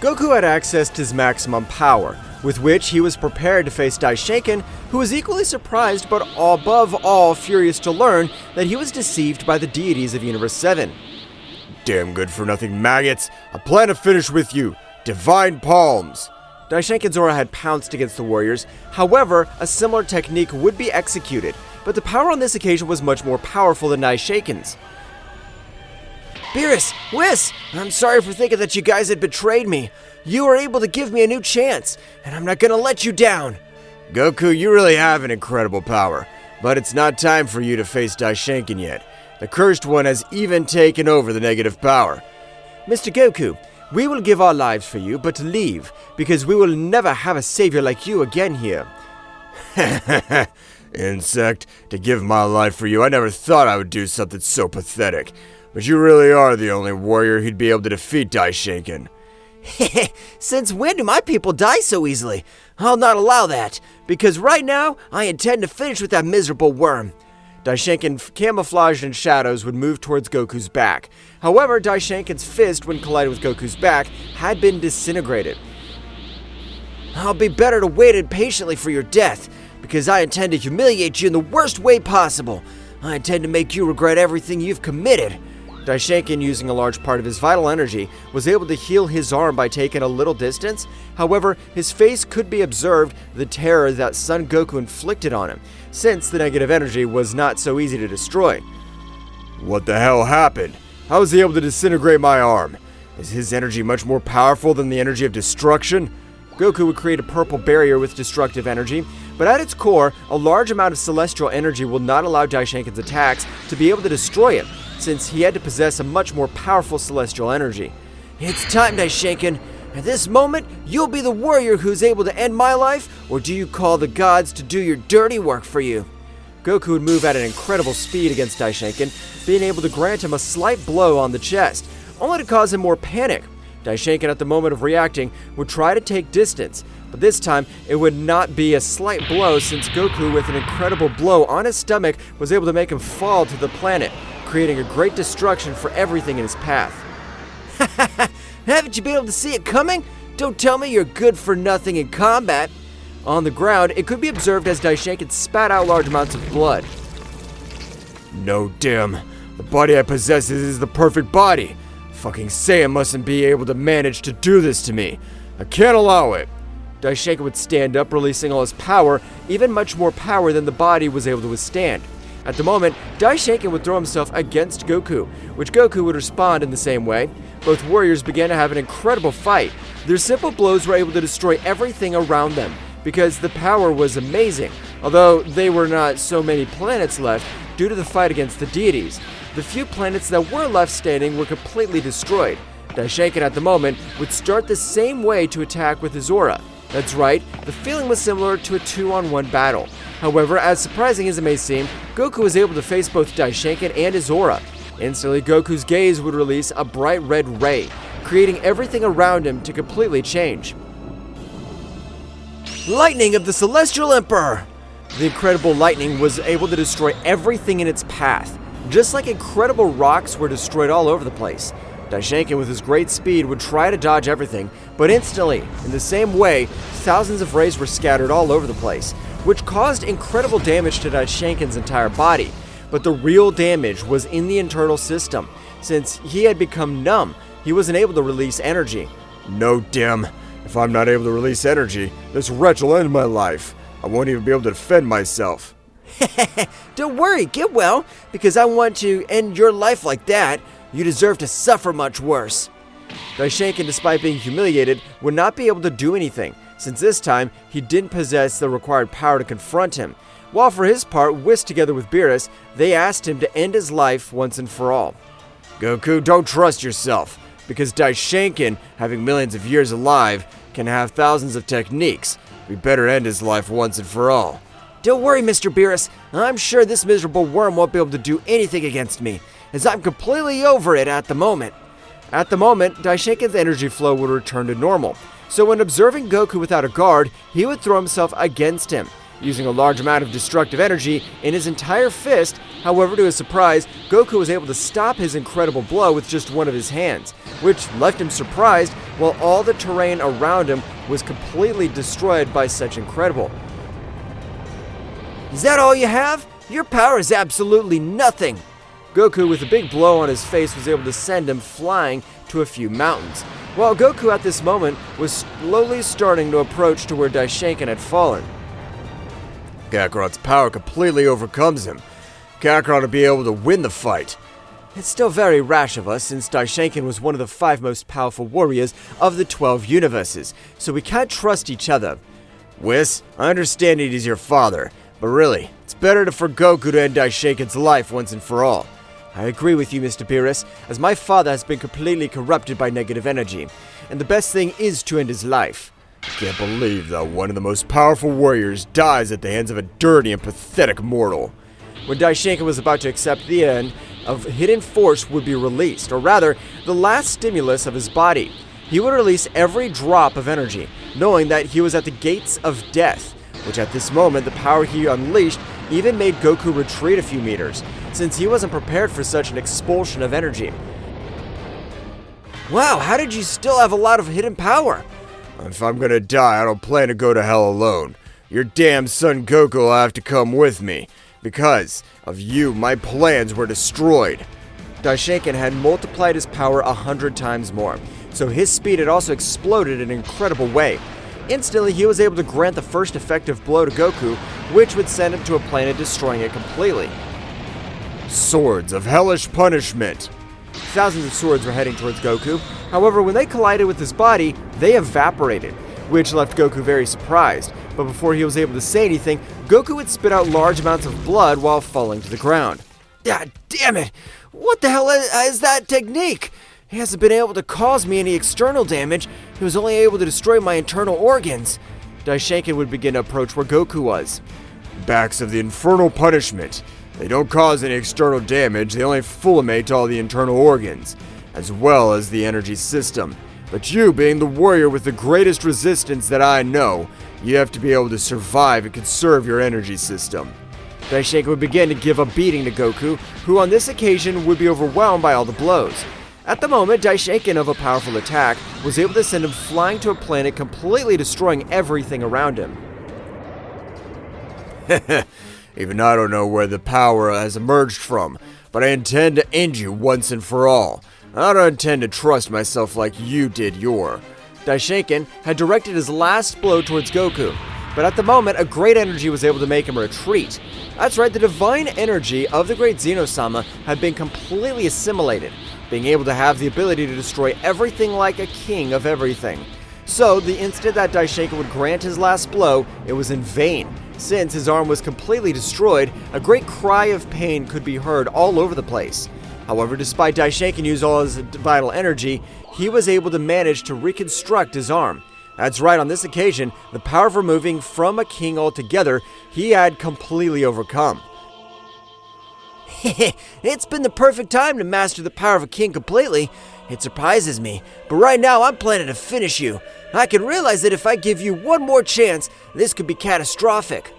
Goku had access to his maximum power, with which he was prepared to face Daishinkan, who was equally surprised but above all furious to learn that he was deceived by the deities of Universe 7. Damn good-for-nothing maggots! I plan to finish with you! Divine Palms! Daishinkan's aura had pounced against the warriors. However, a similar technique would be executed, but the power on this occasion was much more powerful than Daishinkan's. Beerus, Whis, I'm sorry for thinking that you guys had betrayed me. You were able to give me a new chance, and I'm not gonna let you down. Goku, you really have an incredible power, but it's not time for you to face Daishinkan yet. The Cursed One has even taken over the negative power. Mr. Goku, we will give our lives for you, but leave, because we will never have a savior like you again here. Insect, to give my life for you, I never thought I would do something so pathetic. But you really are the only warrior who'd be able to defeat Daishinkan. Since when do my people die so easily? I'll not allow that, because right now, I intend to finish with that miserable worm. Daishinkan, camouflaged in shadows, would move towards Goku's back. However, Daishinkan's fist, when collided with Goku's back, had been disintegrated. I'll be better to wait patiently for your death, because I intend to humiliate you in the worst way possible. I intend to make you regret everything you've committed. Daishinkan, using a large part of his vital energy, was able to heal his arm by taking a little distance. However, his face could be observed the terror that Son Goku inflicted on him, since the negative energy was not so easy to destroy. What the hell happened? How was he able to disintegrate my arm? Is his energy much more powerful than the energy of destruction? Goku would create a purple barrier with destructive energy, but at its core, a large amount of celestial energy will not allow Daishinkan's attacks to be able to destroy it, since he had to possess a much more powerful celestial energy. It's time, Daishinkan. At this moment, you'll be the warrior who's able to end my life, or do you call the gods to do your dirty work for you? Goku would move at an incredible speed against Daishinkan, being able to grant him a slight blow on the chest, only to cause him more panic. Daishinkan, at the moment of reacting, would try to take distance, but this time it would not be a slight blow, since Goku, with an incredible blow on his stomach, was able to make him fall to the planet, creating a great destruction for everything in his path. Haven't you been able to see it coming? Don't tell me you're good for nothing in combat. On the ground, it could be observed as Daishinkan spat out large amounts of blood. No, damn. The body I possess is the perfect body. Fucking Saiyan mustn't be able to manage to do this to me. I can't allow it. Daishinkan would stand up, releasing all his power, even much more power than the body was able to withstand. At the moment, Daishinkan would throw himself against Goku, which Goku would respond in the same way. Both warriors began to have an incredible fight. Their simple blows were able to destroy everything around them, because the power was amazing, although there were not so many planets left due to the fight against the deities. The few planets that were left standing were completely destroyed. Daishinkan at the moment would start the same way to attack with his aura. That's right, the feeling was similar to a 2-on-1 battle. However, as surprising as it may seem, Goku was able to face both Daishinkan and his aura. Instantly, Goku's gaze would release a bright red ray, creating everything around him to completely change. Lightning of the Celestial Emperor! The incredible lightning was able to destroy everything in its path, just like incredible rocks were destroyed all over the place. Daishinkan, with his great speed, would try to dodge everything, but instantly, in the same way, thousands of rays were scattered all over the place, which caused incredible damage to Daishinkan's entire body. But the real damage was in the internal system. Since he had become numb, he wasn't able to release energy. No, damn. If I'm not able to release energy, this wretch will end my life. I won't even be able to defend myself. Don't worry, get well, because I want to end your life like that. You deserve to suffer much worse. Daishinkan, despite being humiliated, would not be able to do anything, since this time he didn't possess the required power to confront him. While for his part, Whis together with Beerus, they asked him to end his life once and for all. Goku, don't trust yourself, because Daishinkan, having millions of years alive, can have thousands of techniques. We better end his life once and for all. Don't worry, Mr. Beerus. I'm sure this miserable worm won't be able to do anything against me, as I'm completely over it at the moment. At the moment, Daishinkan's energy flow would return to normal, so when observing Goku without a guard, he would throw himself against him. using a large amount of destructive energy in his entire fist. However, to his surprise, Goku was able to stop his incredible blow with just one of his hands, which left him surprised while all the terrain around him was completely destroyed by such incredible. Is that all you have? Your power is absolutely nothing. Goku, with a big blow on his face, was able to send him flying to a few mountains, while Goku at this moment was slowly starting to approach to where Daishinkan had fallen. Kakarot's power completely overcomes him. Kakarot will be able to win the fight. It's still very rash of us, since Daishinkan was one of the 5 most powerful warriors of the 12 universes, so we can't trust each other. Whis, I understand it is your father, but really, it's better for Goku to end Daishinkan's life once and for all. I agree with you, Mr. Beerus, as my father has been completely corrupted by negative energy, and the best thing is to end his life. I can't believe that one of the most powerful warriors dies at the hands of a dirty and pathetic mortal. When Daishinkan was about to accept the end of Hidden Force would be released, or rather, the last stimulus of his body, he would release every drop of energy, knowing that he was at the gates of death, which at this moment the power he unleashed even made Goku retreat a few meters, since he wasn't prepared for such an expulsion of energy. Wow, how did you still have a lot of hidden power? If I'm gonna die, I don't plan to go to hell alone. Your damn son Goku will have to come with me. Because of you, my plans were destroyed. Daishinkan had multiplied his power 100 times more, so his speed had also exploded in an incredible way. Instantly, he was able to grant the first effective blow to Goku, which would send him to a planet, destroying it completely. Swords of hellish punishment. Thousands of swords were heading towards Goku. However, when they collided with his body, they evaporated, which left Goku very surprised. But before he was able to say anything, Goku would spit out large amounts of blood while falling to the ground. God damn it! What the hell is that technique? He hasn't been able to cause me any external damage. He was only able to destroy my internal organs. Daishinkan would begin to approach where Goku was. Backs of the infernal punishment. They don't cause any external damage, they only fulminate all the internal organs, as well as the energy system. But you, being the warrior with the greatest resistance that I know, you have to be able to survive and conserve your energy system. Daishinkan would begin to give a beating to Goku, who on this occasion would be overwhelmed by all the blows. At the moment, Daishinkan, of a powerful attack, was able to send him flying to a planet, completely destroying everything around him. Even I don't know where the power has emerged from, but I intend to end you once and for all. I don't intend to trust myself like you did your. Daishinkan had directed his last blow towards Goku, but at the moment, a great energy was able to make him retreat. That's right, the divine energy of the great Zeno-sama had been completely assimilated, being able to have the ability to destroy everything like a king of everything. So, the instant that Daishinkan would grant his last blow, it was in vain. Since his arm was completely destroyed, a great cry of pain could be heard all over the place. However, despite Daishinkan using all his vital energy, he was able to manage to reconstruct his arm. That's right, on this occasion, the power of removing from a king altogether, he had completely overcome. It's been the perfect time to master the power of a king completely. It surprises me, but right now I'm planning to finish you. I can realize that if I give you one more chance, this could be catastrophic.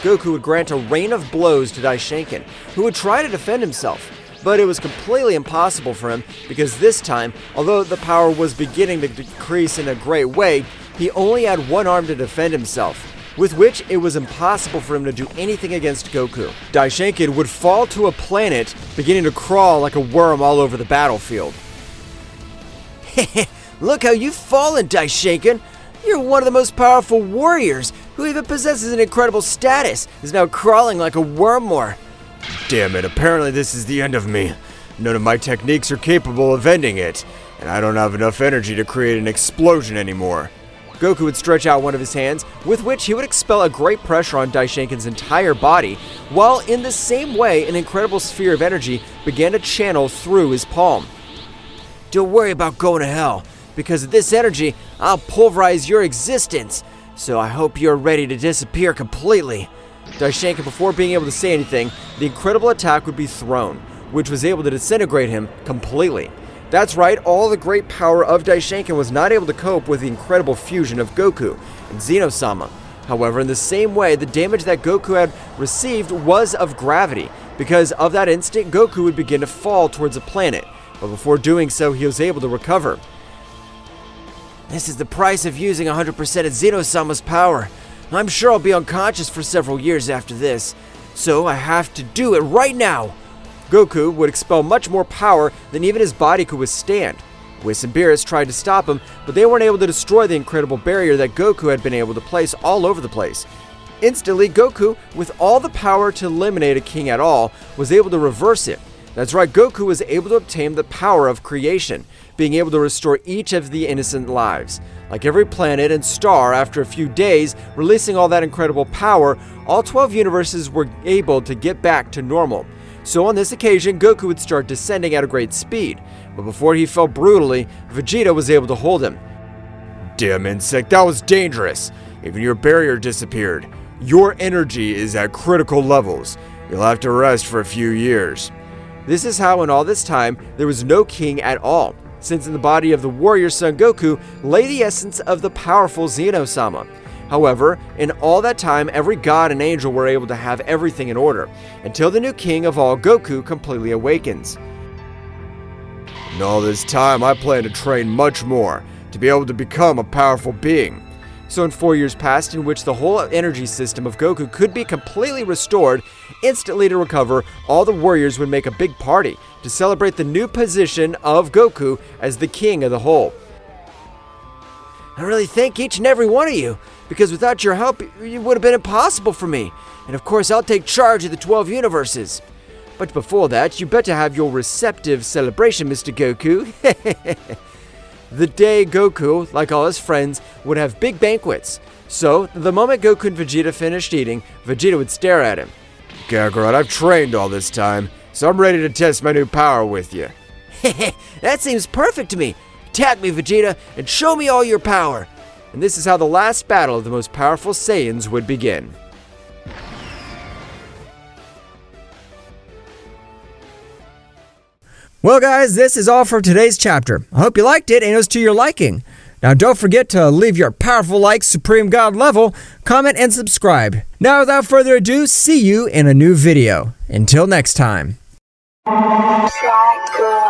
Goku would grant a rain of blows to Daishinkan, who would try to defend himself. But it was completely impossible for him, because this time, although the power was beginning to decrease in a great way, he only had one arm to defend himself, with which it was impossible for him to do anything against Goku. Daishinkan would fall to a planet, beginning to crawl like a worm all over the battlefield. Look how you've fallen, Daishinkan! You're one of the most powerful warriors, who even possesses an incredible status, is now crawling like a worm more. Damn it, apparently this is the end of me. None of my techniques are capable of ending it, and I don't have enough energy to create an explosion anymore. Goku would stretch out one of his hands, with which he would expel a great pressure on Daishinkan's entire body, while in the same way an incredible sphere of energy began to channel through his palm. Don't worry about going to hell. Because of this energy, I'll pulverize your existence. So I hope you're ready to disappear completely. Daishinkan, before being able to say anything, the incredible attack would be thrown, which was able to disintegrate him completely. That's right, all the great power of Daishinkan was not able to cope with the incredible fusion of Goku and Zeno-sama. However, in the same way, the damage that Goku had received was of gravity. Because of that instant, Goku would begin to fall towards a planet. But before doing so, he was able to recover. This is the price of using 100% of Xeno-sama's power. I'm sure I'll be unconscious for several years after this, so I have to do it right now. Goku would expel much more power than even his body could withstand. Whis and Beerus tried to stop him, but they weren't able to destroy the incredible barrier that Goku had been able to place all over the place. Instantly, Goku, with all the power to eliminate a king at all, was able to reverse it. That's right, Goku was able to obtain the power of creation, being able to restore each of the innocent lives. Like every planet and star, after a few days, releasing all that incredible power, all 12 universes were able to get back to normal. So on this occasion, Goku would start descending at a great speed, but before he fell brutally, Vegeta was able to hold him. Damn insect, that was dangerous. Even your barrier disappeared. Your energy is at critical levels. You'll have to rest for a few years. This is how in all this time, there was no king at all, since in the body of the warrior Son Goku lay the essence of the powerful Xeno-sama. However, in all that time, every god and angel were able to have everything in order, until the new king of all, Goku, completely awakens. In all this time, I plan to train much more, to be able to become a powerful being. So in 4 years passed, in which the whole energy system of Goku could be completely restored, instantly to recover, all the warriors would make a big party to celebrate the new position of Goku as the king of the whole. I really thank each and every one of you, because without your help, it would have been impossible for me. And of course, I'll take charge of the 12 universes. But before that, you better have your receptive celebration, Mr. Goku. The day Goku, like all his friends, would have big banquets. So, the moment Goku and Vegeta finished eating, Vegeta would stare at him. Kakarot, I've trained all this time, so I'm ready to test my new power with you. That seems perfect to me. Attack me, Vegeta, and show me all your power. And this is how the last battle of the most powerful Saiyans would begin. Well guys, this is all for today's chapter. I hope you liked it and it was to your liking. Now don't forget to leave your powerful like Supreme God level, comment and subscribe. Now without further ado, see you in a new video. Until next time. Shanken.